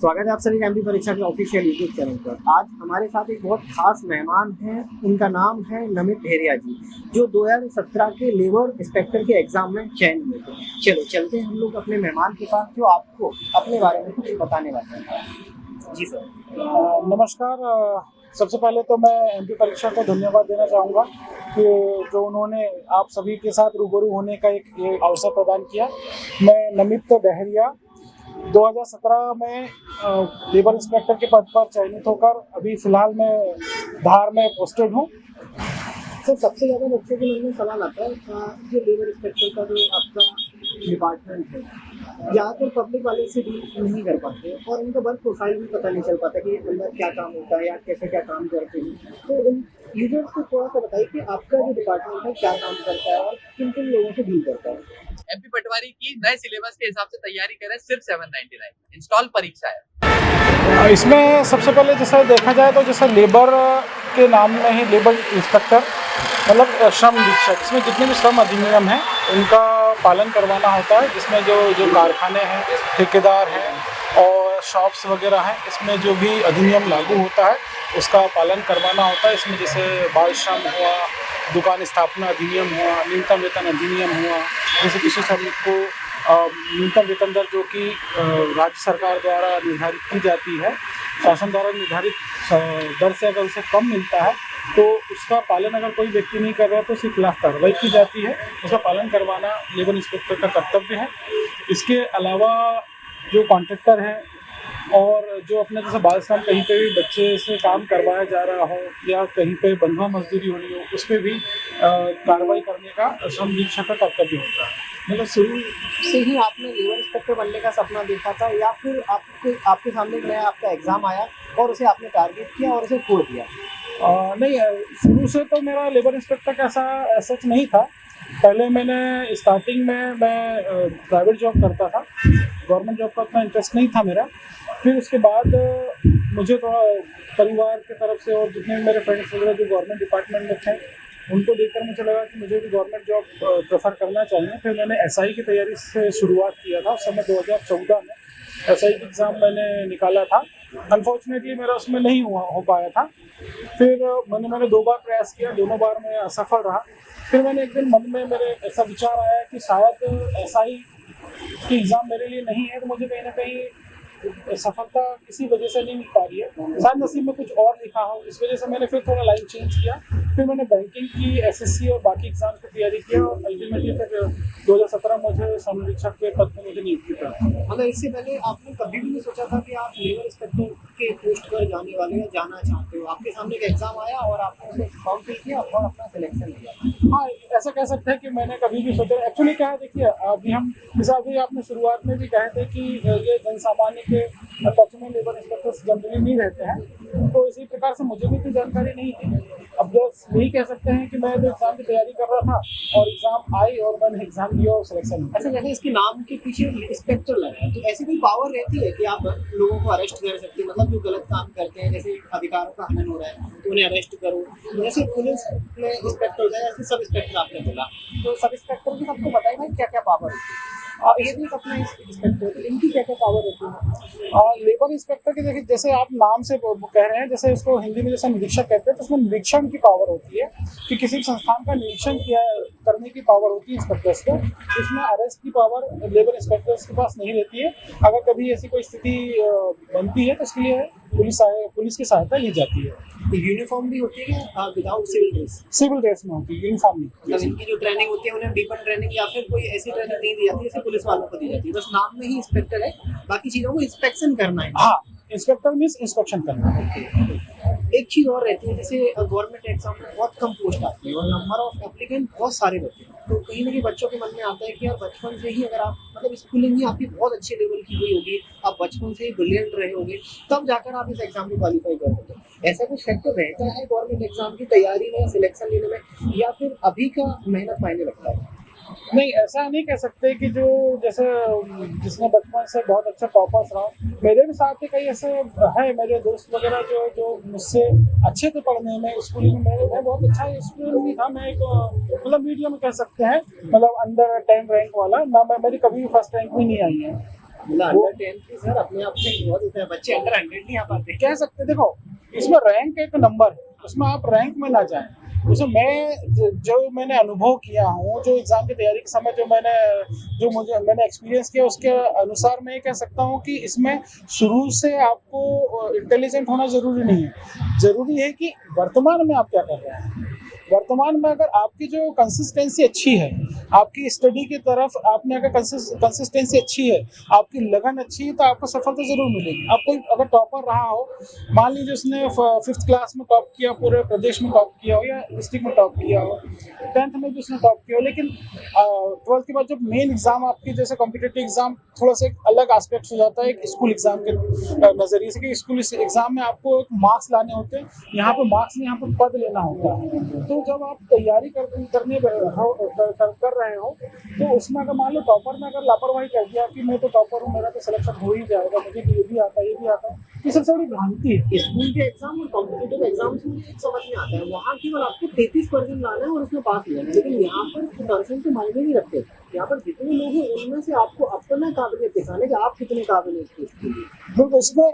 स्वागत है आप सभी का एमपी परीक्षा के ऑफिशियल यूट्यूब चैनल पर। आज हमारे साथ एक बहुत खास मेहमान हैं, उनका नाम है नमित ढेरिया जी, जो 2017 के लेबर इंस्पेक्टर के एग्जाम में चयन हुए थे। चलो चलते हैं हम लोग अपने मेहमान के पास, जो आपको अपने बारे में कुछ बताने वाले हैं। जी सर। नमस्कार। सबसे पहले तो मैं एमपी परीक्षा को धन्यवाद देना चाहूँगा कि जो उन्होंने आप सभी के साथ रूबरू होने का एक ये अवसर प्रदान किया। मैं नमित डहरिया 2017 में लेबर इंस्पेक्टर के पद पर चयनित होकर अभी फिलहाल मैं धार में पोस्टेड हूँ। सर, सबसे ज़्यादा बच्चों के मन में सवाल आता है जो लेबर इंस्पेक्टर का जो आपका डिपार्टमेंट है, ज़्यादातर पब्लिक वाले से डील नहीं कर पाते और उनका वर्क प्रोफाइल भी पता नहीं चल पाता कि अंदर क्या काम होता है या कैसे क्या काम करते हैं। तो उन यूजर्स को थोड़ा सा बताइए कि आपका जो डिपार्टमेंट है क्या काम करता है और किन किन लोगों से डील करता है। एमपी पटवारी की नए सिलेबस के हिसाब से तैयारी करें, सिर्फ 799 इंस्टॉल परीक्षा है। इसमें सबसे पहले जैसा देखा जाए तो जैसा लेबर के नाम में ही लेबर इंस्पेक्टर मतलब श्रम निरीक्षक, इसमें जितने भी श्रम अधिनियम हैं उनका पालन करवाना होता है। जिसमें जो कारखाने हैं, ठेकेदार हैं और शॉप्स वगैरह हैं, इसमें जो भी अधिनियम लागू होता है उसका पालन करवाना होता है। इसमें जैसे बाल श्रम हुआ, दुकान स्थापना अधिनियम हुआ, न्यूनतम वेतन अधिनियम हुआ। जैसे किसी श्रमिक को न्यूनतम वेतन दर जो कि राज्य सरकार द्वारा निर्धारित की जाती है, शासन द्वारा निर्धारित दर से अगर उसे कम मिलता है तो उसका पालन अगर कोई व्यक्ति नहीं कर रहा है तो उसके खिलाफ कार्रवाई की जाती है। उसका पालन करवाना लेबर इंस्पेक्टर का कर्तव्य है। इसके अलावा जो कॉन्ट्रैक्टर हैं और जो अपने जैसे बाल श्रम कहीं पे भी बच्चे से काम करवाया जा रहा हो या कहीं पे बंधुआ मजदूरी हो रही हो, उस पर भी कार्रवाई करने का श्रम निरीक्षक का कर्तव्य होता है। मतलब शुरू से ही आपने लेबर इंस्पेक्टर बनने का सपना देखा था या फिर आपके सामने एक नया आपका एग्जाम आया और उसे आपने टारगेट किया और उसे छोड़ दिया? नहीं, शुरू से तो मेरा लेबर इंस्पेक्टर का ऐसा नहीं था। पहले मैंने स्टार्टिंग में मैं प्राइवेट जॉब करता था, गवर्नमेंट जॉब का उतना इंटरेस्ट नहीं था मेरा। फिर उसके बाद मुझे थोड़ा परिवार की तरफ से और जितने भी मेरे फ्रेंड्स वगैरह जो गवर्नमेंट डिपार्टमेंट में थे उनको देखकर मुझे लगा कि मुझे भी गवर्नमेंट जॉब प्रेफर करना चाहिए। फिर मैंने एसआई की तैयारी से शुरुआत किया था। उस समय 2014 में एसआई का एग्ज़ाम मैंने निकाला था। अनफॉर्चुनेटली मेरा उसमें नहीं हो पाया था। फिर मैंने 2 बार प्रयास किया, दोनों बार मैं असफल रहा। फिर मैंने एक दिन मन में मेरे ऐसा विचार आया कि शायद एसआई की एग्ज़ाम मेरे लिए नहीं है, तो मुझे कहीं ना कहीं सफलता किसी वजह से नहीं मिल पा रही है, शायद नसीब में कुछ और लिखा हो। इस वजह से मैंने फिर थोड़ा लाइन चेंज किया। फिर मैंने बैंकिंग की, एसएससी और बाकी एग्जाम की तैयारी किया और अल्टीमेटली फिर 2017 मुझे श्रम निरीक्षक के पद पर मुझे नियुक्ति प्राप्त हुई। मतलब इससे पहले आपने कभी भी नहीं सोचा था कि आप लेबर इंस्पेक्टर के पोस्ट पर जाने वाले या जाना चाहते हो? आपके सामने एक एग्जाम आया और आपने उसमें फॉर्म फिल किया और अपना सिलेक्शन लिया? हाँ, ऐसा कह सकते हैं कि मैंने कभी भी सोचा। एक्चुअली क्या है, देखिए अभी हम जैसा अभी आपने शुरुआत में भी कहे थे कि ये जनसामान्य के टच में लेबर इंस्पेक्टर्स जनरली नहीं रहते हैं, तो इसी प्रकार से मुझे भी कोई जानकारी नहीं थी। अब बस यही कह सकते हैं कि मैं तो एग्जाम की तैयारी कर रहा था और एग्जाम आई और मैंने एग्जाम दिया और सिलेक्शन हुआ। अच्छा, जैसे इसके नाम के पीछे इंस्पेक्टर लगा है, तो ऐसी कोई पावर रहती है कि आप लोगों को अरेस्ट कर सकते हैं? मतलब जो गलत काम करते हैं, जैसे अधिकारों का हनन हो रहा है तो उन्हें अरेस्ट करो। जैसे पुलिस में इंस्पेक्टर होता है, जैसे सब इंस्पेक्टर आपने बोला, तो सब इंस्पेक्टर की सबको बताइए भाई क्या क्या पावर होती है। और ये भी अपना इंस्पेक्टर, तो इनकी क्या क्या पावर होती है? लेबर इंस्पेक्टर के देखिए, जैसे आप नाम से कह रहे हैं, जैसे इसको हिंदी में जैसे निरीक्षक कहते हैं, तो उसमें निरीक्षण की पावर होती है कि किसी संस्थान का निरीक्षण करने की पावर होती है इंस्पेक्टर्स को। इसमें अरेस्ट की पावर लेबर इंस्पेक्टर्स के पास नहीं रहती है। अगर कभी ऐसी कोई स्थिति बनती है तो इसके लिए पुलिस की सहायता ली जाती है। यूनिफॉर्म भी होती है without civil dress? Civil dress में होती है, यूनिफॉर्म नहीं। मतलब इनकी जो ट्रेनिंग होती है उन्हें डीपन ट्रेनिंग या फिर कोई ऐसी ट्रेनिंग नहीं दी जाती जैसे पुलिस वालों को दी जाती है? बस नाम में ही इंस्पेक्टर है, बाकी चीज़ों को इंस्पेक्शन करना है। हाँ, इंस्पेक्टर मीन्स इंस्पेक्शन करना है। एक चीज़ और रहती है, जैसे गवर्नमेंट एग्जाम में बहुत कम पोस्ट आती है और नंबर ऑफ एप्लीकेंट बहुत सारे रहते हैं, तो कहीं ना कहीं बच्चों के मन में आता है कि यार बचपन से ही अगर आप मतलब स्कूलिंग ही आपकी बहुत अच्छे लेवल की हुई होगी, आप बचपन से ही ब्रिलियंट रहे होंगे, तब जाकर आप इस एग्जाम को क्वालिफाई कर सकते हो। ऐसा कुछ फैक्टर रहता है गवर्नमेंट एग्जाम की तैयारी में, सिलेक्शन लेने में, या फिर अभी का मेहनत मायने रखता है? नहीं, ऐसा नहीं कह सकते कि जो जैसे जिसने बचपन से बहुत अच्छा टॉपर्स रहा। मेरे भी साथ ही कई ऐसे हैं, मेरे दोस्त वगैरह जो मुझसे अच्छे थे पढ़ने में, स्कूलिंग में। मैं बहुत अच्छा स्टूडेंट भी था, मैं एक मतलब मीडियम कह सकते हैं, मतलब अंडर 10 रैंक वाला ना। मेरी कभी भी फर्स्ट रैंक भी नहीं आई है। मतलब अंडर 10 की सर अपने आप में बहुत होता है, बच्चे अंडर 100 नहीं आ पाते। कह सकते हैं, देखो इसमें रैंक एक नंबर है, उसमें आप रैंक में ना जाएं। उसमें जो मैंने अनुभव किया हूँ, जो एग्जाम की तैयारी के समय मैंने एक्सपीरियंस किया, उसके अनुसार मैं ये कह सकता हूँ कि इसमें शुरू से आपको इंटेलिजेंट होना जरूरी नहीं है। जरूरी है कि वर्तमान में आप क्या कर रहे हैं। वर्तमान में अगर आपकी जो कंसिस्टेंसी अच्छी है, आपकी स्टडी की तरफ आपने अगर कंसिस्टेंसी अच्छी है, आपकी लगन अच्छी है, तो आपको सफलता जरूर मिलेगी। आप कोई अगर टॉपर रहा हो, मान लीजिए उसने 5th क्लास में टॉप किया, पूरे प्रदेश में टॉप किया हो या डिस्ट्रिक्ट में टॉप किया हो, 10th में भी उसने टॉप किया हो, लेकिन 12th के बाद जब मेन एग्जाम आपकी जैसे कॉम्पिटिटिव एग्जाम थोड़ा सा एक अलग एस्पेक्ट हो जाता है एक स्कूल एग्जाम के नजरिए से, कि स्कूल एग्जाम में आपको मार्क्स लाने होते हैं, यहाँ पे मार्क्स नहीं, यहाँ पे पद लेना होता है। तो जब आप तैयारी कर रहे हो, तो उसमें अगर मान लो टॉपर में अगर लापरवाही कर दिया कि मैं तो टॉपर हूँ, मेरा तो सिलेक्शन हो ही जाएगा, मुझे ये भी आता है, ये भी आता है, ये सबसे बड़ी भ्रांति है। स्कूल के एग्जाम और कॉम्पिटिटिव एग्जाम्स में एक समझ में आता है, वहाँ केवल आपको 33% लाना है और उसमें पास लेना है, लेकिन यहाँ पर परसेंट तो मायने नहीं रखते। यहाँ पर जितने लोग हैं उनमें से आपको अपना काबिलियत दिखाने कि आप कितने काबिल हैं इसके लिए। बिल्कुल, इसमें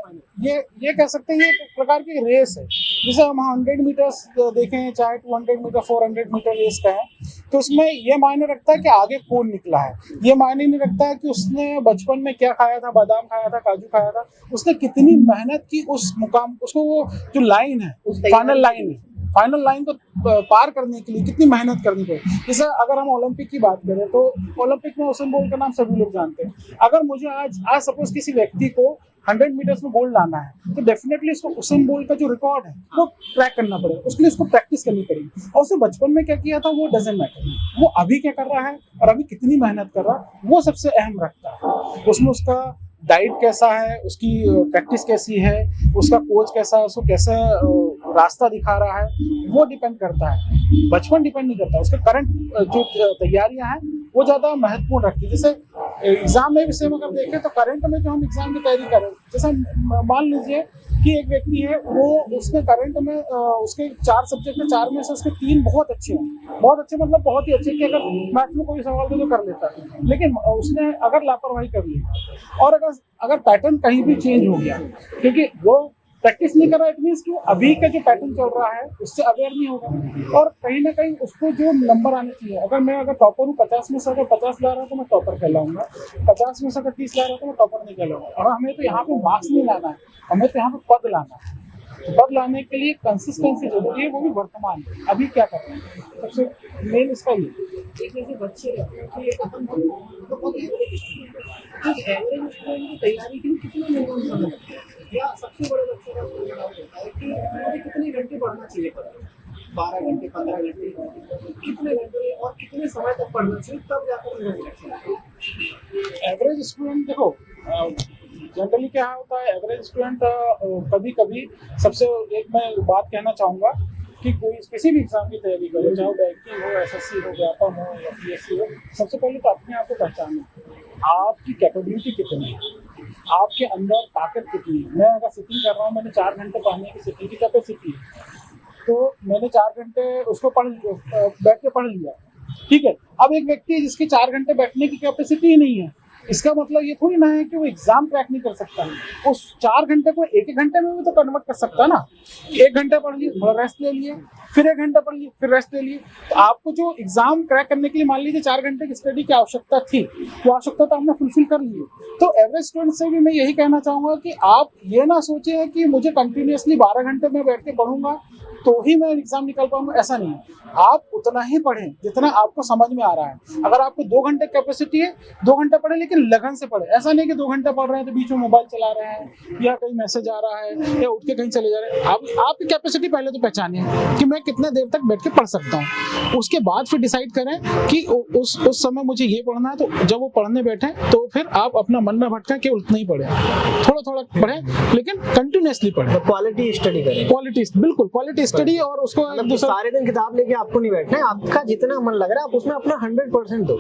ये कह सकते हैं ये एक प्रकार की रेस है। जैसे हम 100 मीटर्स देखें, चाहे 200 मीटर 400 मीटर रेस का है, तो उसमें ये मायने रखता है कि आगे कौन निकला है। ये मायने नहीं रखता है कि उसने बचपन में क्या खाया था, बादाम खाया था, काजू खाया था, उसने कितनी मेहनत की उस मुकाम, उसको वो जो लाइन है, फाइनल लाइन को पार करने के लिए कितनी मेहनत करनी पड़ी। जैसे अगर हम ओलंपिक की बात करें, तो ओलंपिक में उसेन बोल्ट का नाम सभी लोग जानते हैं। अगर मुझे आज सपोज किसी व्यक्ति को 100 मीटर्स में गोल्ड लाना है, तो डेफिनेटली उसको उसेन बोल्ट का जो रिकॉर्ड है वो ट्रैक करना पड़ेगा, उसके लिए उसको प्रैक्टिस करनी पड़ेगी। और उसने बचपन में क्या किया था वो डजंट मैटर, वो अभी क्या कर रहा है और अभी कितनी मेहनत कर रहा है वो सबसे अहम रखता है। उसमें उसका डाइट कैसा है, उसकी प्रैक्टिस कैसी है, उसका कोच कैसा है, उसको कैसा रास्ता दिखा रहा है, वो डिपेंड करता है। बचपन डिपेंड नहीं करता, उसके करंट जो तैयारियां हैं वो ज़्यादा महत्वपूर्ण रखती है। जैसे एग्जाम में भी सेम अगर देखें तो करंट में जो हम एग्जाम की तैयारी करें, जैसे मान लीजिए कि एक व्यक्ति है, वो उसके करंट में उसके 4 सब्जेक्ट में 4 में से उसके 3 बहुत अच्छे हैं, बहुत अच्छे मतलब बहुत ही अच्छे, कि अगर मैथ्स में कोई सवाल तो कर लेता है, लेकिन उसने अगर लापरवाही कर ली और अगर पैटर्न कहीं भी चेंज हो गया, क्योंकि वो प्रैक्टिस नहीं कर रहा है, इट मीन्स कि अभी का जो पैटर्न चल रहा है उससे अवेयर नहीं होगा, और कहीं ना कहीं उसको जो नंबर आने चाहिए, अगर टॉपर हूँ 50 में से अगर 50 ला रहा हूँ तो मैं टॉपर कहलाऊंगा, 50 में से अगर 30 ला रहा हूँ तो मैं टॉपर नहीं कहलाऊंगा। और हमें तो यहाँ पे मार्क्स नहीं लाना है, हमें तो यहाँ पे पद लाना है। तो पद लाने के लिए कंसिस्टेंसी जरूरी है, वो भी वर्तमान में अभी क्या कर रहे हैं, सबसे मेन इसका ही। एक जैसे बच्चे रहते हैं कि अपन बहुत एवरेज स्टूडेंट है, एक एवरेज स्टूडेंट की तैयारी के लिए कितना मिनिमम समय लगता है, या सबसे बड़े बच्चे का होता है कि मुझे कितने घंटे पढ़ना चाहिए, 12 घंटे 15 घंटे, कितने घंटे और कितने समय तक पढ़ना चाहिए, तब जाकर मेरा सिलेक्शन। एवरेज स्टूडेंट देखो जनरली क्या होता है, एवरेज स्टूडेंट कभी कभी सबसे एक मैं बात कहना चाहूँगा कि कोई किसी भी एग्जाम की तैयारी करो, चाहे बैंकिंग हो, एसएससी हो, व्यापम हो या पीएससी हो, सबसे पहले तो अपने आप को पहचानो, आपकी कैपेबिलिटी कितनी है, आपके अंदर ताकत कितनी है। मैं अगर सिटिंग कर रहा हूँ, मैंने 4 घंटे पढ़ने की सिटिंग की कैपेसिटी है, तो मैंने 4 घंटे उसको बैठ के पढ़ लिया, ठीक है। अब एक व्यक्ति जिसकी 4 घंटे बैठने की कैपेसिटी ही नहीं है, इसका मतलब ये थोड़ी ना है कि वो एग्जाम क्रैक नहीं कर सकता है। उस 4 घंटे को 1 घंटे में भी तो कन्वर्ट कर सकता है ना। 1 घंटा पढ़ लिए, थोड़ा रेस्ट ले लिए, फिर 1 घंटा पढ़ लिए, फिर रेस्ट ले लिए। तो आपको जो एग्जाम क्रैक करने के लिए मान लीजिए 4 घंटे की स्टडी की आवश्यकता थी, वो आवश्यकता तो आपने फुलफिल कर ली। तो एवरेज स्टूडेंट से भी मैं यही कहना चाहूँगा कि आप ये ना सोचें कि मुझे कंटिन्यूसली 12 घंटे में बैठ के पढ़ूंगा तो ही मैं एग्जाम निकाल पाऊंगा, ऐसा नहीं है। आप उतना ही पढ़ें जितना आपको समझ में आ रहा है। अगर आपको 2 घंटे कैपेसिटी है, 2 घंटे पढ़े, लेकिन लगन से पढ़े। ऐसा नहीं कि 2 घंटे पढ़ रहे हैं तो बीच में मोबाइल चला रहे हैं या कहीं मैसेज आ रहा है या उठ के कहीं चले जा रहे हैं। आपकी कैपेसिटी पहले तो पहचानिए कि मैं कितने देर तक बैठ के पढ़ सकता हूँ, उसके बाद फिर डिसाइड करें कि उस समय मुझे ये पढ़ना है। तो जब वो पढ़ने बैठे तो फिर आप अपना मन में भटका के उतना ही पढ़े, थोड़ा थोड़ा पढ़े, लेकिन कंटिन्यूसली पढ़े। क्वालिटी स्टडी करें, बिल्कुल क्वालिटी स्टडी और उसको एक मतलब दूसरा सारे दिन किताब लेके आपको नहीं बैठना है, आपका जितना मन लग रहा है आप उसमें अपना 100% दो।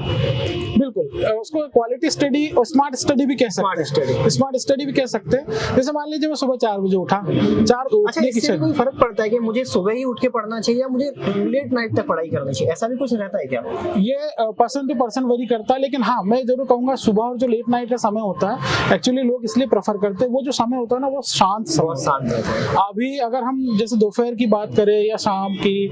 बिल्कुल उसको क्वालिटी स्टडी और स्मार्ट स्टडी भी कह सकते हैं। स्मार्ट स्टडी भी कह सकते हैं। जैसे मान लीजिए मैं सुबह 4 बजे उठा, अच्छा, इससे कोई फर्क पड़ता है कि मुझे सुबह ही उठ के पढ़ना चाहिए या मुझे लेट नाइट तक पढ़ाई करनी चाहिए, ऐसा भी कुछ रहता है क्या? ये पर्सन टू पर्सन वरी करता है, लेकिन हाँ मैं जरूर कहूंगा सुबह और जो लेट नाइट का समय होता है एक्चुअली लोग इसलिए प्रेफर करते हैं, वो जो समय होता है ना वो शांत समय रहता है। अभी अगर हम जैसे दोपहर की बात करें या शाम की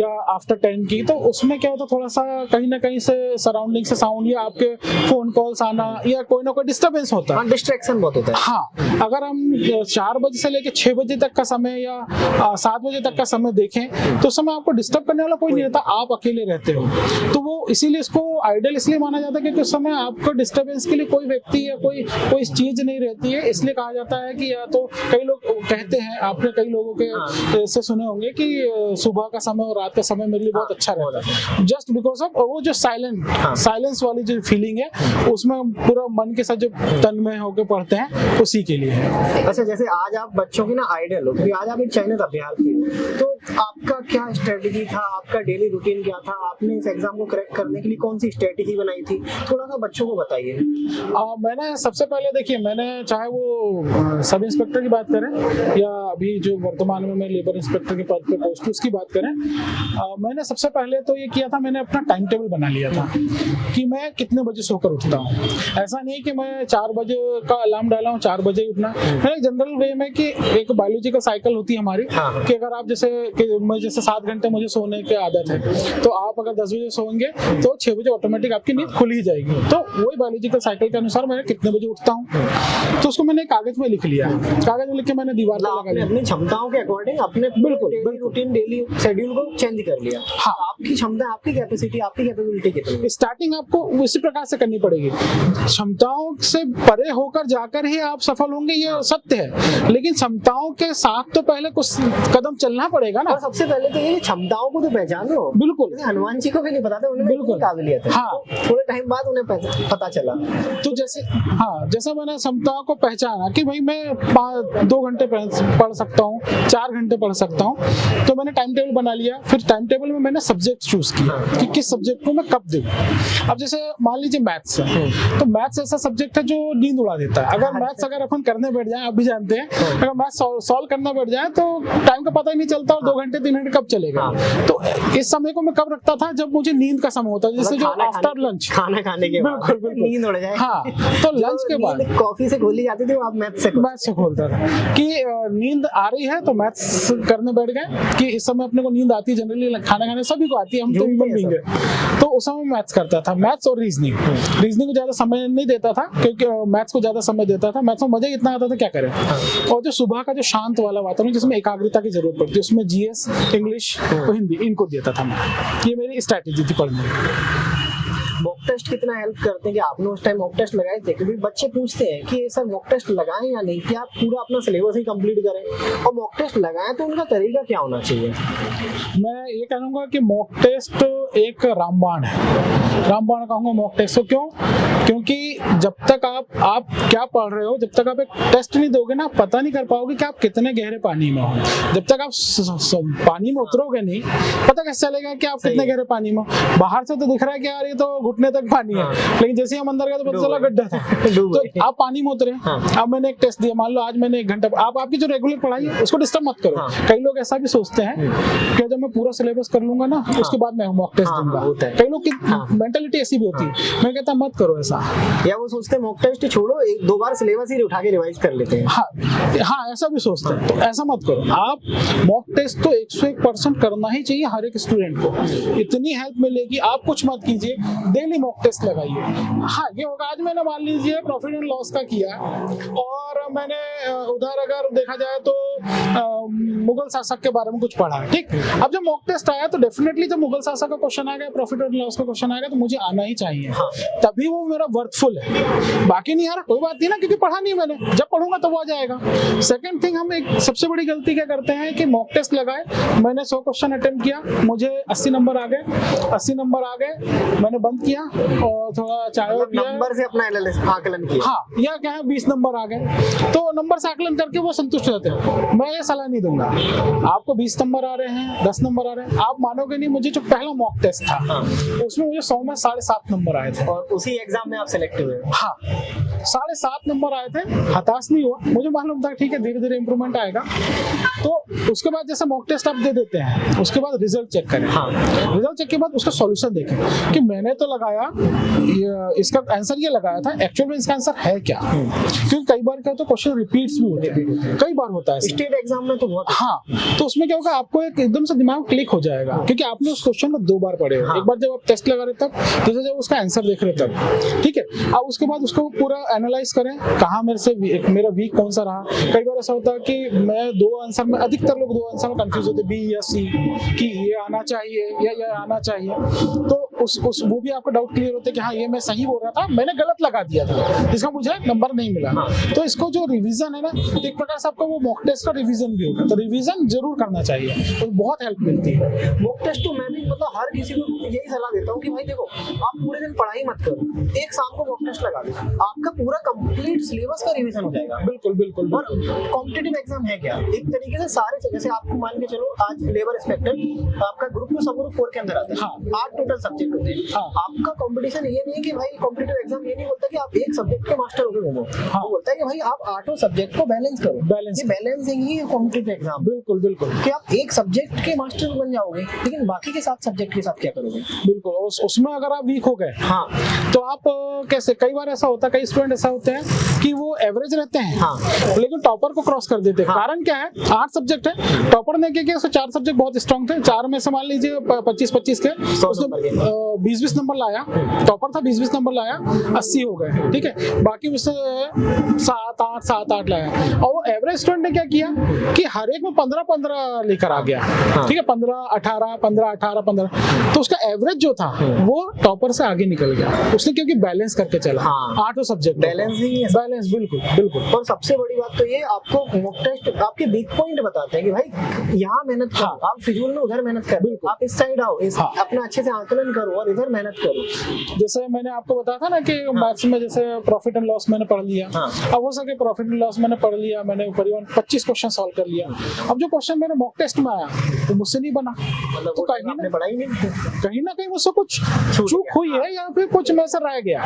या आफ्टर 10 की, तो उसमें क्या होता है थोड़ा सा कहीं ना कहीं से सराउंडिंग से साउंड या आपके फोन कॉल्स आना या कोई ना कोई डिस्टर्बेंस होता है, डिस्ट्रैक्शन बहुत होता है। हाँ अगर हम 4 बजे से लेकर 6 बजे तक का समय या 7 बजे तक का समय देखें तो उस समय आपको डिस्टर्ब करने वाला कोई नहीं रहता, आप अकेले रहते हो, तो वो इसीलिए इसको आइडियल इसलिए माना जाता है क्योंकि उस समय आपको डिस्टर्बेंस के लिए कोई व्यक्ति या कोई चीज नहीं रहती है। इसलिए कहा जाता है कि या तो कई लोग कहते हैं, आपने कई लोगों के से सुने होंगे कि सुबह का समय और रात का समय मेरे लिए बहुत अच्छा रहता है, जस्ट बिकॉज ऑफ वो जो साइलेंस वाली जो फीलिंग है उसमें पूरा मन के साथ जो तन्मय होकर पढ़ते हैं उसी के लिए है। अच्छा, जैसे आज आप बच्चों की ना आइडियल हो, क्योंकि आज आप एक चयनित अभ्यर्थी हो, तो आपका क्या स्ट्रेटेजी था, आपका डेली रूटीन क्या था, आपने इस एग्जाम को क्रैक करने के लिए कौन सी स्ट्रेटेजी बनाई थी, थोड़ा सा बच्चों को बताइए। मैंने सबसे पहले देखिए, मैंने चाहे वो सब इंस्पेक्टर की बात करें या अभी जो वर्तमान में मैं लेबर इंस्पेक्टर के पद पे पोस्ट उसकी बात करें, मैंने सबसे पहले तो ये किया था, मैंने अपना टाइम टेबल बना लिया था कि मैं कितने बजे सोकर उठता हूँ। ऐसा नहीं कि मैं 4 बजे का अलार्म डाला हूँ 4 बजे उठना, मैंने जनरल वे में कि एक बायोलॉजिकल साइकिल होती है हमारी कि अगर आप जैसे 7 घंटे मुझे सोने की आदत है, तो आप अगर 10 बजे सोएंगे तो 6 बजे ऑटोमेटिक आपकी नींद खुल ही जाएगी। तो वही बायोलॉजिकल साइकिल के अनुसार मैं कितने बजे उठता हूँ, तो उसको मैंने कागज में लिख लिया, कागज में लिख के मैंने दीवार पर लगा लिया। अपनी क्षमताओं के अकॉर्डिंग अपने बिल्कुल रूटीन डेली शेड्यूल को चेंज कर लिया। हाँ, आपकी क्षमता, आपकी कैपेसिटी, आपकी कैपेबिलिटी कितनी, स्टार्टिंग आपको उसी प्रकार से करनी पड़ेगी। क्षमताओं से परे होकर जाकर ही आप सफल होंगे, ये सत्य है, लेकिन क्षमताओं के साथ तो पहले कुछ कदम चलना पड़ेगा ना। और सबसे पहले तो ये क्षमताओं को तो पहचानो। बिल्कुल, हनुमान जी को भी नहीं पता था उन्हें बिल्कुल काबिलियत है। हाँ, थोड़े टाइम बाद उन्हें पता चला। तो जैसे मैंने क्षमताओं को पहचाना कि भाई मैं 2 घंटे पढ़ सकता हूँ, 4 घंटे पढ़ सकता हूँ, तो मैंने टाइम टेबल बना लिया। फिर टाइम टेबल में मैंने सब्जेक्ट चूज किया कि किस सब्जेक्ट को मैं कब दूं। अब जैसे मान लीजिए मैथ्स है, तो मैथ्स ऐसा सब्जेक्ट है जो नींद उड़ा देता है। अगर मैथ्स अगर अपन करने बैठ जाए, आप भी जानते हैं, अगर मैथ्स सॉल्व करना बैठ जाए तो टाइम का पता ही नहीं चलता और 2 घंटे 3 घंटे कब चलेगा। तो इस समय को मैं कब रखता था, जब मुझे नींद का समय होता है, जैसे जो आफ्टर लंच, खाना खाने के बाद बिल्कुल नींद उड़ जाए। हाँ, तो लंच के बाद कॉफी से खोली जाती थी, वो आप मैथ्स से खोलता था कि नींद आ रही है तो मैथ्स करने बैठ गए कि इस समय अपने को नींद आती है, जनरली खाना खाने सभी को आती है, हम तो ह्यूमन बीइंग है। तो उस समय मैथ्स करता था, मैथ्स और रीजनिंग को ज्यादा समय नहीं देता था क्योंकि मैथ्स को ज्यादा समय देता था। मैथ्स में मजा इतना आता था क्या करें। और जो सुबह का जो शांत वाला वातावरण जिसमें एकाग्रता की जरूरत पड़ती है, उसमें जीएस, इंग्लिश और हिंदी इनको देता था मैं। ये मेरी स्ट्रैटेजी थी पढ़ने की। मॉक टेस्ट कितना हेल्प करते हैं कि आपने उस टाइम मॉक टेस्ट लगाए थे? क्योंकि बच्चे पूछते हैं कि सर मॉक टेस्ट लगाएं या नहीं, कि आप पूरा अपना सिलेबस ही कंप्लीट करें, और मॉक टेस्ट लगाएं तो उनका तरीका क्या होना चाहिए? मैं ये कहूँगा कि मॉक टेस्ट एक रामबाण है, रामबाण कहूँगा मॉक टेस्ट को। क्यों? क्योंकि जब तक आप क्या पढ़ रहे हो, जब तक आप एक टेस्ट नहीं दोगे ना, पता नहीं कर पाओगे कि आप कितने गहरे पानी में हो। जब तक आप पानी में उतरोगे नहीं, पता कैसे चलेगा कि आप कितने गहरे पानी में हो। बाहर से तो दिख रहा है कि यार ये तो घुटने तक पानी है, लेकिन जैसे ही हम अंदर गए तो पता चला गड्ढा था। तो आप पानी में उतरे। अब मैंने एक टेस्ट दिया, मान लो आज मैंने 1 घंटा, आपकी जो रेगुलर पढ़ाई है उसको डिस्टर्ब मत करो। कई लोग ऐसा भी सोचते हैं कि जब मैं पूरा सिलेबस कर लूंगा ना, उसके बाद मैं मॉक टेस्ट दूंगा। कई लोग की मेंटालिटी ऐसी भी होती है। मैं कहता मत करो ऐसा, या वो सोचते हैं मॉक टेस्ट छोड़ो, 1-2 बार सिलेबस ही उठा के रिवाइज कर लेते हैं। हाँ, ऐसा भी सोचते हैं, तो ऐसा मत करो। आप मॉक टेस्ट तो 101% करना ही चाहिए हर एक स्टूडेंट को। इतनी हेल्प मिलेगी, आप कुछ मत कीजिए, डेली मॉक टेस्ट लगाइए। हाँ, ये होगा, आज मैंने मान लीजिए प्रॉफिट एंड लॉस का किया और मैंने उधर अगर देखा जाए तो मुगल शासक के बारे में कुछ पढ़ा, ठीक। अब जब मॉक टेस्ट आया तो डेफिनेटली जब मुगल शासक का क्वेश्चन आ गया, प्रॉफिट एंड लॉस का क्वेश्चन आ गया, तो मुझे आना ही चाहिए, तभी वो मेरा वर्थफुल है। बाकी नहीं आ रहा कोई बात नहीं ना, क्योंकि पढ़ा नहीं मैंने, जब पढ़ूंगा तो वो आ जाएगा। सेकंड थिंग, हम एक सबसे बड़ी गलती क्या करते हैं कि मॉक टेस्ट लगाए, मैंने 100 क्वेश्चन अटेम्प्ट किया, मुझे 80 नंबर आ गए, 80 नंबर आ गए, मैंने बंद किया और थोड़ा चाय पिया, नंबर से अपना आकलन किया। हाँ, या क्या है 20 नंबर आ गए, तो नंबर से आकलन करके वो संतुष्ट रहते हैं। मैं ये सलाह नहीं दूंगा, आपको 20 नंबर आ रहे हैं, 10 नंबर आ रहे हैं, आप मानोगे नहीं, मुझे जो पहला मॉक टेस्ट था उसमें मुझे 100 में 7.5 नंबर आए थे, और उसी एग्जाम में आप सिलेक्ट हुए। हाँ 7.5 नंबर आए थे। हताश नहीं हुआ, मुझे मालूम था ठीक है धीरे धीरे इंप्रूवमेंट आएगा। तो उसके बाद जैसे मॉक टेस्ट आप दे देते हैं, उसके बाद रिजल्ट चेक करें। हाँ। रिजल्ट चेक के बाद उसका सॉल्यूशन देखें कि मैंने तो लगाया इसका आंसर ये लगाया था, एक्चुअल में इसका आंसर है क्या, क्योंकि कई बार क्या होता है क्वेश्चन रिपीट्स भी होते हैं, कई बार होता है ऐसा। स्टेट एग्जाम में तो बहुत। हाँ, तो उसमें क्या होगा, आपको एक एकदम से दिमाग क्लिक हो जाएगा, क्योंकि आपने उस क्वेश्चन को 2 बार पढ़े। एक बार जब आप टेस्ट लगा रहे तब, दूसरा जब उसका आंसर देख रहे तब, ठीक है। अब उसके बाद उसको पूरा एनालाइज करें, कहाँ मेरा वीक कौन सा रहा। कई बार ऐसा होता है कि मैं 2 आंसर में, अधिकतर लोग 2 आंसर में कंफ्यूज होते, बी या सी, कि ये आना चाहिए या ये आना चाहिए। तो उस वो भी आपका डाउट क्लियर होता है कि हाँ ये मैं सही बोल रहा था, मैंने गलत लगा दिया था, इसका मुझे नंबर नहीं मिला। तो इसको जो रिवीजन है ना, एक प्रकार से आपका वो मॉक टेस्ट का रिवीजन भी होगा, तो रिवीजन जरूर करना चाहिए, तो बहुत हेल्प मिलती है। मॉक टेस्ट तो मैं भी मतलब हर किसी को यही सलाह देता हूँ कि भाई देखो, आप पूरे दिन पढ़ाई मत करो, एक शाम को मॉक टेस्ट लगा दो, आपका पूरा कंप्लीट सिलेबस का रिवीजन हो जाएगा। बिल्कुल बिल्कुल। और कॉम्पिटिटिव एग्जाम है क्या, एक तरीके से सारे, जैसे आपको मान के चलो आज लेबर इंस्पेक्टर आपका ग्रुप 2 सब ग्रुप 4 के अंदर आता है। हाँ। 8 टोटल सब्जेक्ट होते हैं। हाँ। आपका कंपटीशन ये नहीं है कि भाई कॉम्पिटिटिव एग्जाम ये नहीं बोलता कि आप एक सब्जेक्ट के मास्टर हो गए, हाँ। वो बोलता है कि भाई आप 8 सब्जेक्ट को बैलेंस करो। बैलेंस, ये बैलेंसिंग ही है कॉम्पिटिटिव एग्जाम। बिल्कुल बिल्कुल, कि आप एक सब्जेक्ट के मास्टर बन जाओगे, लेकिन बाकी के 7 सब्जेक्ट के साथ क्या करोगे। बिल्कुल। उसमें अगर आप वीक हो गए, हाँ, तो आप कैसे, कई बार ऐसा होता है, कई स्टूडेंट ऐसा होते हैं कि वो एवरेज रहते हैं, हाँ, लेकिन टॉपर को क्रॉस कर देते हैं। हाँ। कारण क्या है, 8 सब्जेक्ट है, टॉपर ने क्या किया, उसके 4 सब्जेक्ट बहुत स्ट्रॉन्ग थे, 4 में से मान लीजिए 25-25 के, 20-20 नंबर लाया, टॉपर था, 20-20 नंबर लाया, 80 हो गए, ठीक है। बाकी उससे 7-8 लाया, और वो एवरेज स्टूडेंट ने क्या किया कि हर एक में 15-15 लेकर आ गया, ठीक है, 15-18, 15-18, 15, तो उसका एवरेज जो था वो टॉपर से आगे निकल गया, उसने क्योंकि बैलेंस करके चला। हाँ। 8 सब्जेक्ट बैलेंसिंग है। बैलेंस, बिल्कुल बिल्कुल। और सबसे बड़ी बात तो ये, आपको मॉक टेस्ट आपके वीक पॉइंट बताते हैं कि भाई यहाँ मेहनत करो, हाँ। आप फिजूल में उधर मेहनत करो, आप इस साइड आओ, हाँ। अपना अच्छे से आकलन करो और इधर मेहनत करो। जैसे मैंने आपको बताया था ना कि मैथ्स में जैसे प्रॉफिट एंड लॉस मैंने पढ़ लिया, हाँ। अब हो सके प्रॉफिट एंड लॉस मैंने पढ़ लिया, मैंने करीबन 25 क्वेश्चन सॉल्व कर लिया। अब जो क्वेश्चन मेरे मॉक टेस्ट में आया वो मुझसे नहीं बना, मतलब तो वो आपने पढ़ा ही नहीं, कहीं ना कहीं मुझसे कुछ चूक हुई है या फिर कुछ में से रह गया,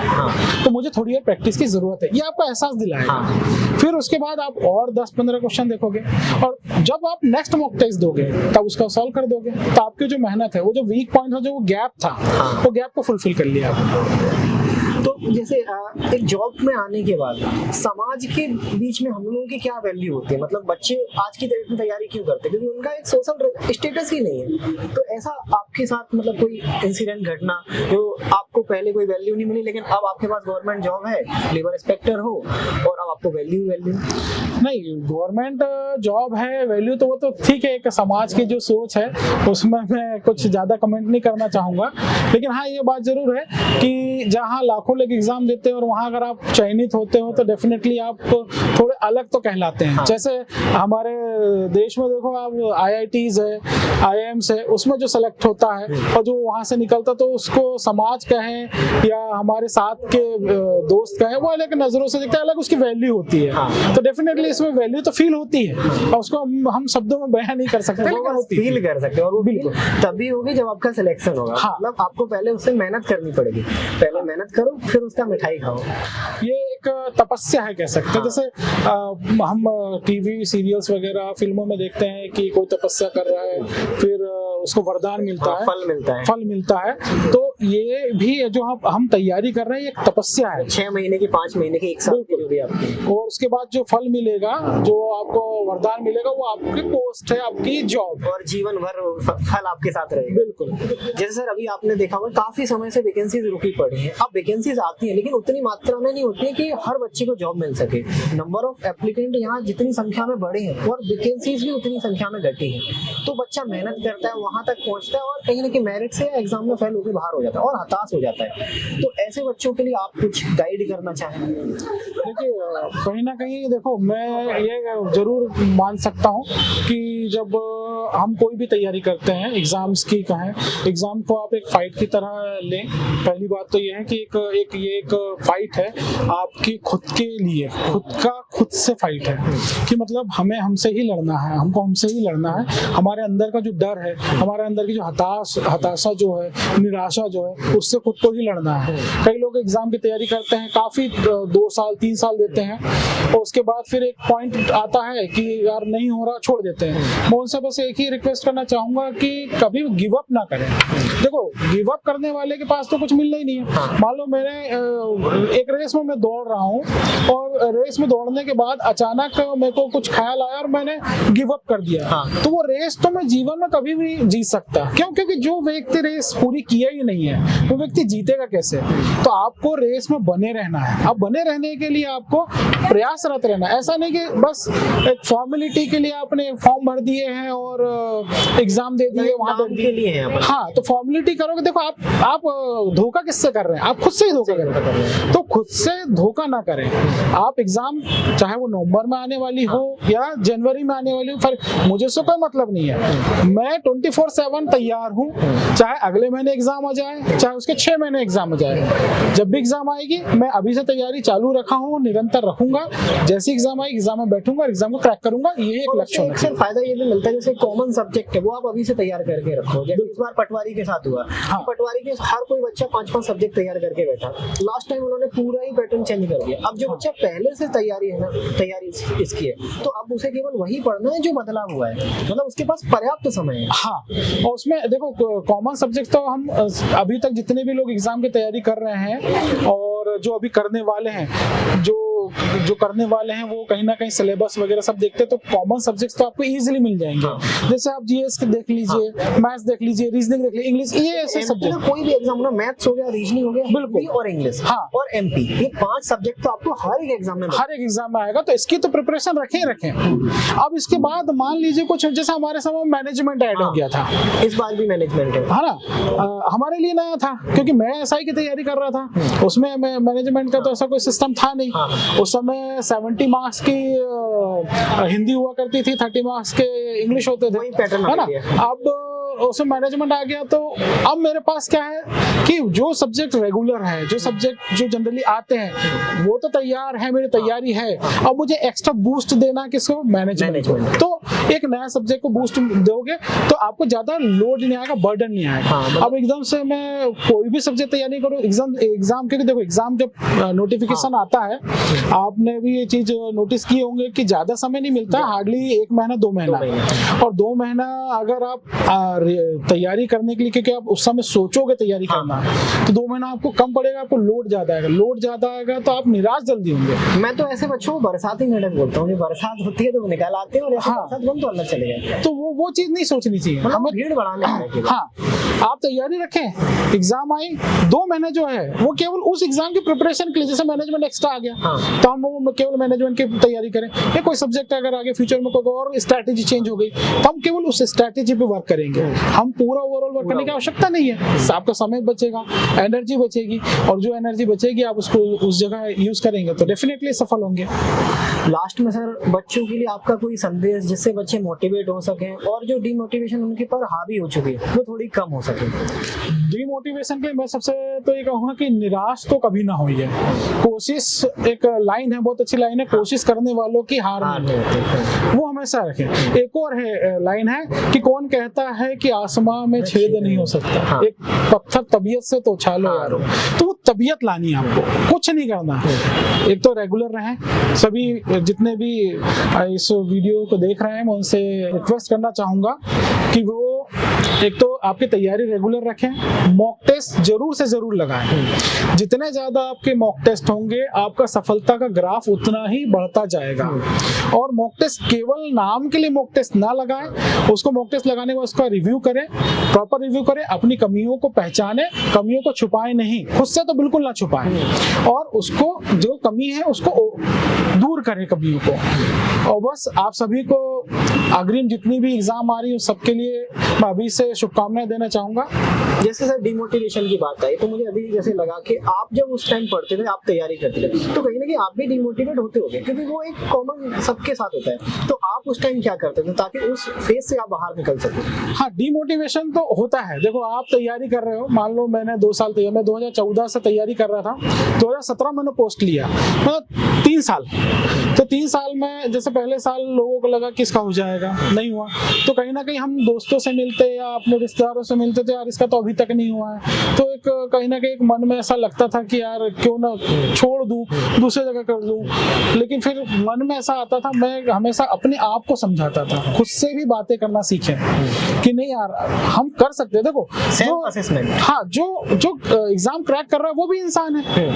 तो मुझे थोड़ी और प्रैक्टिस की जरूरत है, ये आपको एहसास दिलाएगा। फिर उसके बाद आप और 10-15 क्वेश्चन देखोगे, और जब आप नेक्स्ट मॉक टेस्ट दोगे तब उसका सॉल्व कर दोगे, तो आपकी जो मेहनत है, वो जो वीक पॉइंट था, जो वो गैप था, वो गैप को फुलफिल कर लिया आपने। तो जैसे एक जॉब में आने के बाद समाज के बीच में हम लोगों की क्या वैल्यू होती है, मतलब बच्चे आज की तरह तैयारी क्यों करते हैं, क्योंकि उनका एक सोशल स्टेटस ही नहीं है। तो ऐसा आपके साथ मतलब कोई इंसिडेंट घटना जो आपको पहले कोई वैल्यू नहीं मिली, लेकिन अब आपके पास गवर्नमेंट जॉब है, लेबर इंस्पेक्टर हो, और अब आपको वैल्यू नहीं, गवर्नमेंट जॉब है, वैल्यू तो वो तो ठीक है, एक समाज की जो सोच है उसमें मैं कुछ ज्यादा कमेंट नहीं करना चाहूंगा, लेकिन हाँ ये बात जरूर है कि जहाँ लाखों लोग एग्जाम देते हैं और वहाँ अगर आप चयनित होते हो तो डेफिनेटली आप थोड़े अलग तो कहलाते हैं। जैसे हमारे देश में देखो आप, IITs है, IIMs है, उसमें जो सेलेक्ट होता है और जो वहाँ से निकलता, तो उसको समाज कहें या हमारे साथ के दोस्त कहें, वो अलग नजरों से देखते हैं, अलग उसकी वैल्यू होती है। तो डेफिनेटली इसमें वैल्यू तो फील होती है, और उसको हम शब्दों में बयान नहीं कर सकते, लेकिन फील कर सकते हैं, और वो बिल्कुल तभी होगी जब आपका सिलेक्शन होगा। हाँ। मतलब आपको पहले उससे मेहनत करनी पड़ेगी, पहले मेहनत करो फिर उसका मिठाई खाओ। ये एक तपस्या है कह सकते हैं। जैसे हम टीवी सीरियल्स वगैरह फिल्मों में देखते हैं कि कोई तपस्या कर रहा है, फिर उसको वरदान मिलता है, फल मिलता है, तो ये भी जो हम तैयारी कर रहे हैं, एक तपस्या है। 6 महीने की, 5 महीने की, 1 साल की भी आपकी। और उसके बाद जो फल मिलेगा, जो आपको वरदान मिलेगा, वो आपकी पोस्ट है, आपकी जॉब, और जीवन भर फल आपके साथ रहेगा। बिल्कुल। जैसे सर अभी आपने देखा होगा काफी समय से वैकेंसीज रुकी पड़ी हैं। अब वैकेंसीज आती हैं लेकिन उतनी मात्रा में नहीं होती है कि हर बच्चे को जॉब मिल सके। नंबर ऑफ एप्लीकेंट यहाँ जितनी संख्या में बढ़े हैं और वैकेंसीज भी उतनी संख्या में घटी हैं, तो बच्चा मेहनत करता है, वहां तक पहुंचता है और कहीं ना कहीं मेरिट से एग्जाम में फेल होकर बाहर हो जाता है और हताश हो जाता है। तो ऐसे बच्चों के लिए आप कुछ गाइड करना चाहें? देखिए, कहीं ना कहीं देखो, मैं ये जरूर मान सकता हूँ कि जब हम कोई भी तैयारी करते हैं एग्जाम्स की, कहें एग्जाम को आप एक फाइट की तरह लें। पहली बात तो ये है कि एक फाइट है आपकी खुद के लिए, खुद से फाइट है कि मतलब हमें हमसे ही लड़ना है, हमको हमसे ही लड़ना है। हमारे अंदर का जो डर है, हमारे अंदर की जो हताशा जो है, निराशा जो है, उससे खुद को ही लड़ना है। कई लोग एग्जाम की तैयारी करते हैं, काफी 2 साल 3 साल देते हैं और उसके बाद फिर एक पॉइंट आता है कि यार नहीं हो रहा, छोड़ देते हैं। मैं उनसे बस एक ही रिक्वेस्ट करना चाहूंगा कि कभी गिव अप ना करें। देखो, गिव अप करने वाले के पास तो कुछ मिलना ही नहीं है। मान लो मैंने एक रेस में मैं दौड़ रहा हूँ और रेस में दौड़ने के बाद अचानक मेरे को कुछ ख्याल आया और मैंने गिव अप कर दिया, तो वो रेस तो मैं जीवन में कभी भी जीत सकता। क्यों? क्योंकि जो व्यक्ति रेस पूरी किया ही नहीं है वो व्यक्ति जीतेगा कैसे? तो आपको रेस में बने रहना है। अब बने रहने के लिए आपको प्रयासरत रहना है। ऐसा नहीं कि बस एक फॉर्मेलिटी के लिए आपने फॉर्म भर दिए हैं और एग्जाम दे दिए, वहां बैठ के लिए है। हाँ, तो फॉर्मेलिटी करोगे। देखो, आप धोखा किससे कर रहे हैं? आप खुद से ही धोखा कर रहे हैं। तो खुद से धोखा ना करें। आप एग्जाम चाहे वो नवंबर में आने वाली हो या जनवरी में आने वाली हो, मुझे से कोई मतलब नहीं है। मैं 24/7 तैयार हूँ, चाहे अगले महीने एग्जाम आ जाए, चाहे उसके 6 महीने एग्जाम आ जाए। जब भी एग्जाम आएगी मैं अभी से तैयारी चालू रखा हूँ, निरंतर रखूंगा। जैसे एग्जाम आएगी एग्जाम में बैठूंगा, एग्जाम को क्रैक करूंगा। ये एक लक्ष्य है। सर फायदा ये भी मिलता है, जैसे कॉमन सब्जेक्ट है वो आप अभी से तैयार करके रखो। जैसे इस बार पटवारी के साथ हुआ, पटवारी के हर कोई बच्चा 5-5 सब्जेक्ट तैयार करके बैठा। लास्ट टाइम उन्होंने पूरा ही पैटर्न चेंज कर दिया। अब जो बच्चा पहले से तैयारी इसकी है, तो अब उसे केवल वही पढ़ना है जो बदलाव हुआ है, मतलब उसके पास पर्याप्त समय है। हाँ, और उसमें देखो कॉमन सब्जेक्ट तो हम अभी तक जितने भी लोग एग्जाम की तैयारी कर रहे हैं और जो अभी करने वाले हैं, जो करने वाले हैं वो कहीं ना कहीं सिलेबस वगैरह सब देखते हैं, तो कॉमन सब्जेक्ट्स तो आपको इजीली मिल जाएंगे। जैसे आप जीएस देख लीजिए, मैथ्स देख लीजिए, रीजनिंग देख लीजिए, इंग्लिश, ये ऐसे सब्जेक्ट। कोई भी एग्जाम ना, मैथ्स हो गया, रीजनिंग हो गया, बिल्कुल, और इंग्लिश और एमपी, ये 5 सब्जेक्ट तो आपको हर एक एग्जाम में आएगा। तो इसकी तो प्रिपरेशन रखें। अब इसके बाद मान लीजिए कुछ, जैसे हमारे समय मैनेजमेंट ऐड हो गया था, इस बार भी मैनेजमेंट है ना, हमारे लिए नया था क्योंकि मैं एसआई की तैयारी कर रहा था। उसमें मैनेजमेंट का तो ऐसा कोई सिस्टम था नहीं। उस समय 70 मार्क्स की हिंदी हुआ करती थी, 30 मार्क्स के इंग्लिश होते थे, है ना। अब उसमें मैनेजमेंट आ गया, तो अब मेरे पास क्या है कि जो सब्जेक्ट रेगुलर है, जो सब्जेक्ट जो जनरली आते हैं वो तो तैयार है, मेरी तैयारी है। अब मुझे एक्स्ट्रा बूस्ट देना किसको? मैनेजमेंट। तो एक नया सब्जेक्ट को बूस्ट दोगे तो आपको ज्यादा लोड नहीं आएगा, बर्डन नहीं आएगा। अब एकदम से मैं कोई भी सब्जेक्ट तैयारी करूँ एग्जाम क्योंकि देखो एग्जाम जब नोटिफिकेशन आता है, आपने भी ये चीज नोटिस किए होंगे कि ज्यादा समय नहीं मिलता, हार्डली 1 महीना 2 महीना, और 2 महीना अगर आप तैयारी करने के लिए, क्योंकि आप उस समय सोचोगे तैयारी करना, तो 2 महीना आपको कम पड़ेगा, आपको लोड ज्यादा आएगा। लोड ज्यादा आएगा तो आप निराश जल्दी होंगे। मैं तो ऐसे बच्चों को बरसाती मेढक बोलता हूँ, बरसात होती है तो निकाल आते हैं और बरसात बंद तो अंदर चले गए। तो वो चीज नहीं सोचनी चाहिए, हमें भीड़ बढ़ाने की। हाँ, आप तैयारी रखें, एग्जाम आई 2 महीने जो है वो केवल उस एग्जाम की प्रिपरेशन के लिए। जैसे मैनेजमेंट एक्स्ट्रा आ गया तो हम वो केवल मैनेजमेंट की तैयारी करें, या कोई सब्जेक्ट अगर आगे फ्यूचर में कोई और स्ट्रैटेजी चेंज हो गई तो हम केवल उस स्ट्रैटेजी पे वर्क करेंगे। हम पूरा ओवरऑल वर्क करने की आवश्यकता नहीं है। आपका समय बचेगा, एनर्जी बचेगी, और जो एनर्जी बचेगी आप उसको उस जगह यूज करेंगे तो डेफिनेटली सफल होंगे। लास्ट में सर, बच्चों के लिए आपका कोई संदेश जिससे बच्चे मोटिवेट हो सके और जो डिमोटिवेशन उनके पर हावी हो चुकी है वो थोड़ी कम हो सके? डिमोटिवेशन के लिए मैं सबसे तो ये कहूँगा कि निराश तो कभी ना होइए। कोशिश, एक लाइन है, बहुत अच्छी लाइन है, कोशिश करने वालों की हार नहीं होती, वो हमेशा रखें। एक और है लाइन है कि कौन कहता है कि आसमां में छेद नहीं हो सकता, एक पत्थर तबीयत से तो उछालो यारो। तो वो तबीयत लानी है आपको, कुछ नहीं करना। एक तो रेगुलर रहें। सभी जितने भी इस वीडियो को देख रहे हैं मैं उनसे रिक्वेस्ट करना चाहूंगा कि वो एक तो आपकी तैयारी रेगुलर रखें, मॉक टेस्ट जरूर से जरूर लगाएं। जितने ज्यादा आपके मॉक टेस्ट होंगे आपका सफलता का ग्राफ उतना ही बढ़ता जाएगा। और मॉक टेस्ट केवल नाम के लिए मॉक टेस्ट ना लगाएं, उसको मॉक टेस्ट लगाने के बाद उसका रिव्यू करें, प्रॉपर रिव्यू करें, अपनी कमियों को पहचानें, कमियों को छुपाएं नहीं, खुद से तो बिल्कुल ना छुपाएं, और उसको जो कमी है उसको दूर करें कमियों को। और बस आप सभी को अग्रिम जितनी भी एग्जाम आ रही है सबके लिए मैं अभी से शुभकामनाएं देना चाहूंगा। जैसे सर डिमोटिवेशन की बात आई तो मुझे अभी जैसे लगा कि आप जब उस टाइम पढ़ते थे, आप तैयारी करते थे, तो कहीं ना कहीं आप भी डिमोटिवेट होते होंगे, क्योंकि वो एक कॉमन सबके साथ होता है। तो आप उस टाइम क्या करते थे ताकि उस फेज से आप बाहर निकल सके? हाँ, डिमोटिवेशन तो होता है। देखो आप तैयारी कर रहे हो, मान लो मैंने 2 साल तैयारी, मैं 2014 से तैयारी कर रहा था, 2017 मैंने पोस्ट लिया, मतलब 3 साल। तो 3 साल में जैसे पहले साल लोगों को लगा कि इसका हो जाएगा, नहीं हुआ, तो कहीं ना कहीं हम दोस्तों से मिलते या अपने रिश्तेदारों से मिलते थे, यार इसका तो अभी तक नहीं हुआ है। तो एक कहीं ना कहीं एक मन में ऐसा लगता था कि यार क्यों ना छोड़ दूं, दूसरी जगह कर लूं। लेकिन फिर मन में ऐसा आता था, मैं हमेशा अपने आप को समझाता था, खुद से भी बातें करना सीखे कि नहीं यार हम कर सकते हैं। देखो सेल्फ असेसमेंट, हाँ, जो एग्जाम क्रैक कर रहा है वो भी इंसान है,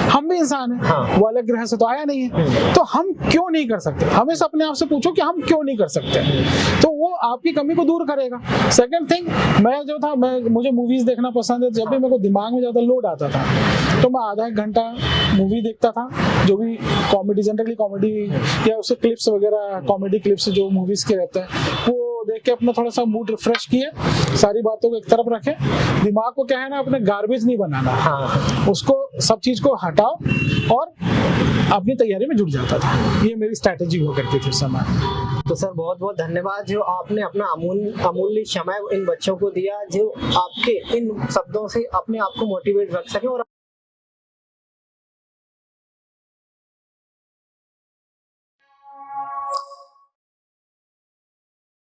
हम भी इंसान है, हाँ। वो अलग ग्रह से तो आया नहीं है, तो हम क्यों नहीं कर सकते? हमेशा अपने आप से पूछो कि हम क्यों नहीं कर सकते, तो वो आपकी कमी को दूर करेगा। सेकंड थिंग, मैं जो था, मुझे मूवीज देखना पसंद है। जब भी मेरे को दिमाग में ज्यादा लोड आता था तो मैं आधा 1 घंटा मूवी देखता था, जो भी कॉमेडी, जनरली कॉमेडी या उसके क्लिप्स वगैरह, कॉमेडी क्लिप्स जो मूवीज के रहते हैं, वो देख के अपना थोड़ा सा मूड रिफ्रेश किए, सारी बातों को एक तरफ रखें। दिमाग को क्या है ना, अपने गार्बेज नहीं बनाना, हाँ। उसको सब चीज को हटाओ और अपनी तैयारी में जुट जाता था। ये मेरी स्ट्रैटेजी हुआ करती थी उस समय। तो सर बहुत बहुत धन्यवाद जो आपने अपना अमूल्य समय इन बच्चों को दिया, जो आपके इन शब्दों से अपने आप को मोटिवेट रख सके और